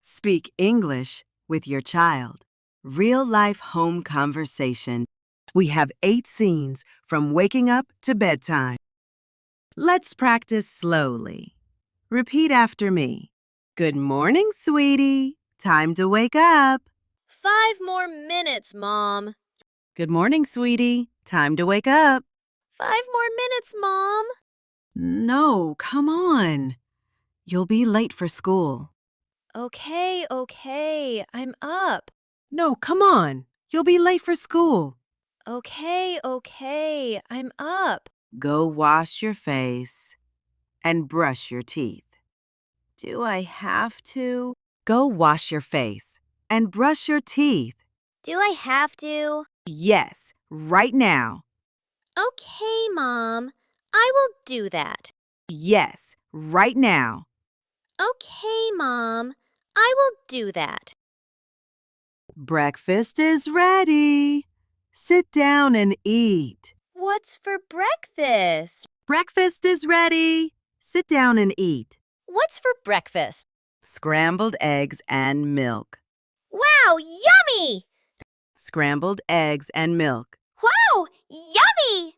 Speak English with your child. Real-life home conversation. We have 8 scenes from waking up to bedtime. Let's practice slowly. Repeat after me. Good morning, sweetie. Time to wake up. 5 more minutes, Mom. Good morning, sweetie. Time to wake up. 5 more minutes, Mom. No, come on. You'll be late for school. Okay, I'm up. No, come on. You'll be late for school. Okay, I'm up. Go wash your face and brush your teeth. Do I have to? Go wash your face and brush your teeth. Do I have to? Yes, right now. Okay, Mom. I will do that. Yes, right now. Okay, Mom. I will do that. Breakfast is ready. Sit down and eat. What's for breakfast? Breakfast is ready. Sit down and eat. What's for breakfast? Scrambled eggs and milk. Wow, yummy! Scrambled eggs and milk. Wow, yummy!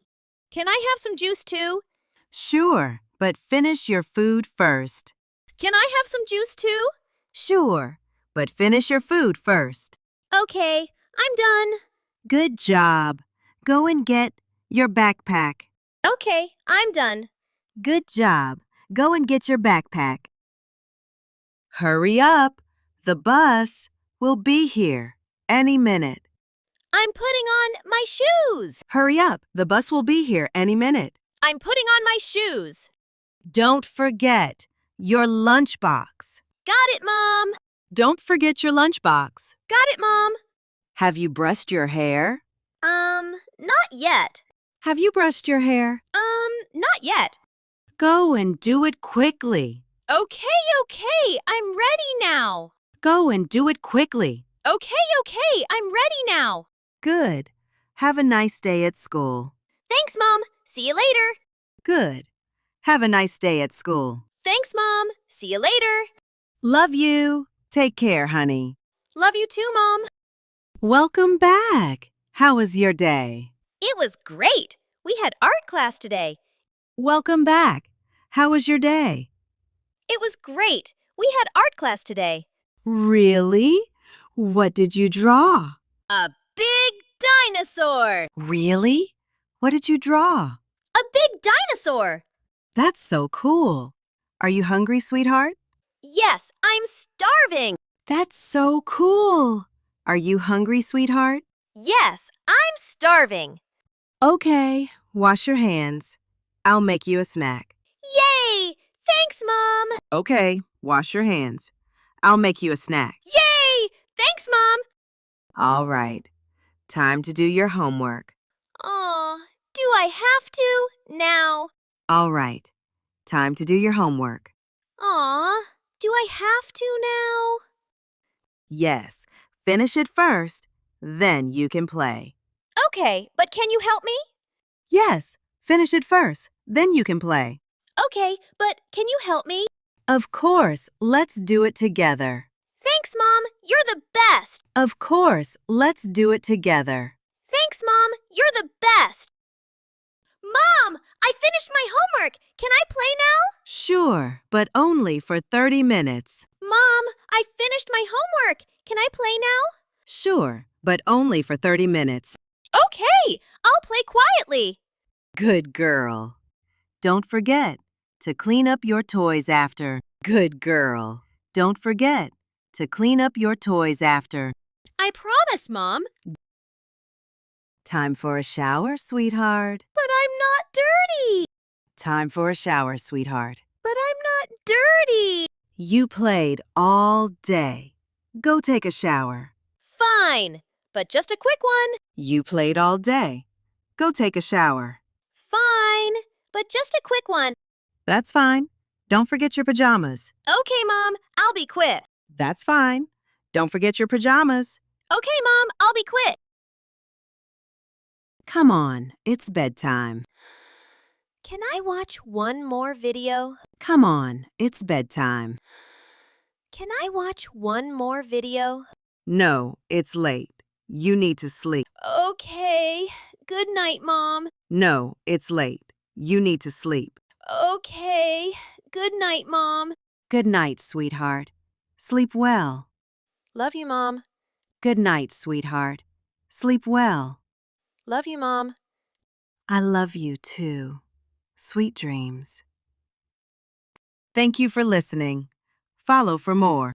Can I have some juice too? Sure, but finish your food first. Can I have some juice too? Sure, but finish your food first. Okay, I'm done. Good job. Go and get your backpack. Okay, I'm done. Good job. Go and get your backpack. Hurry up. The bus will be here any minute. I'm putting on my shoes. Hurry up. The bus will be here any minute. I'm putting on my shoes. Don't forget your lunchbox. Got it, Mom. Don't forget your lunchbox. Got it, Mom. Have you brushed your hair? Not yet. Have you brushed your hair? Not yet. Go and do it quickly. Okay, I'm ready now. Go and do it quickly. Okay, I'm ready now. Good. Have a nice day at school. Thanks, Mom. See you later. Good. Have a nice day at school. Thanks, Mom. See you later. Love you. Take care, honey. Love you too, Mom. Welcome back. How was your day? It was great. We had art class today. Welcome back. How was your day? It was great. We had art class today. Really? What did you draw? A big dinosaur. Really? What did you draw? A big dinosaur. That's so cool. Are you hungry, sweetheart? Yes, I'm starving. That's so cool. Are you hungry, sweetheart? Yes, I'm starving. Okay, wash your hands. I'll make you a snack. Yay! Thanks, Mom. Okay, wash your hands. I'll make you a snack. Yay! Thanks, Mom. All right. Time to do your homework. Aw, do I have to now? All right. Time to do your homework. Aw, do I have to now? Yes. Finish it first, then you can play. Okay, but can you help me? Yes. Finish it first, then you can play. Okay, but can you help me? Of course. Let's do it together. Thanks, Mom. You're the best. Of course. Let's do it together. Thanks, Mom. You're the best. Mom, I finished my homework. Can I play now? Sure, but only for 30 minutes. Mom, I finished my homework. Can I play now? Sure, but only for 30 minutes. Okay, I'll play quietly. Good girl. Don't forget to clean up your toys after. Good girl. Don't forget to clean up your toys after. I promise, Mom. Time for a shower, sweetheart. But I'm not dirty. Time for a shower, sweetheart. But I'm not dirty. You played all day. Go take a shower. Fine, but just a quick one. You played all day. Go take a shower. Fine, but just a quick one. That's fine. Don't forget your pajamas. Okay, Mom, I'll be quick. That's fine. Don't forget your pajamas. Okay, Mom, I'll be quick. Come on, it's bedtime. Can I watch one more video? Come on, it's bedtime. Can I watch one more video? No, it's late. You need to sleep. Okay. Good night, Mom. No, it's late. You need to sleep. Okay. Good night, Mom. Good night, sweetheart. Sleep well. Love you, Mom. Good night, sweetheart. Sleep well. Love you, Mom. I love you too. Sweet dreams. Thank you for listening. Follow for more.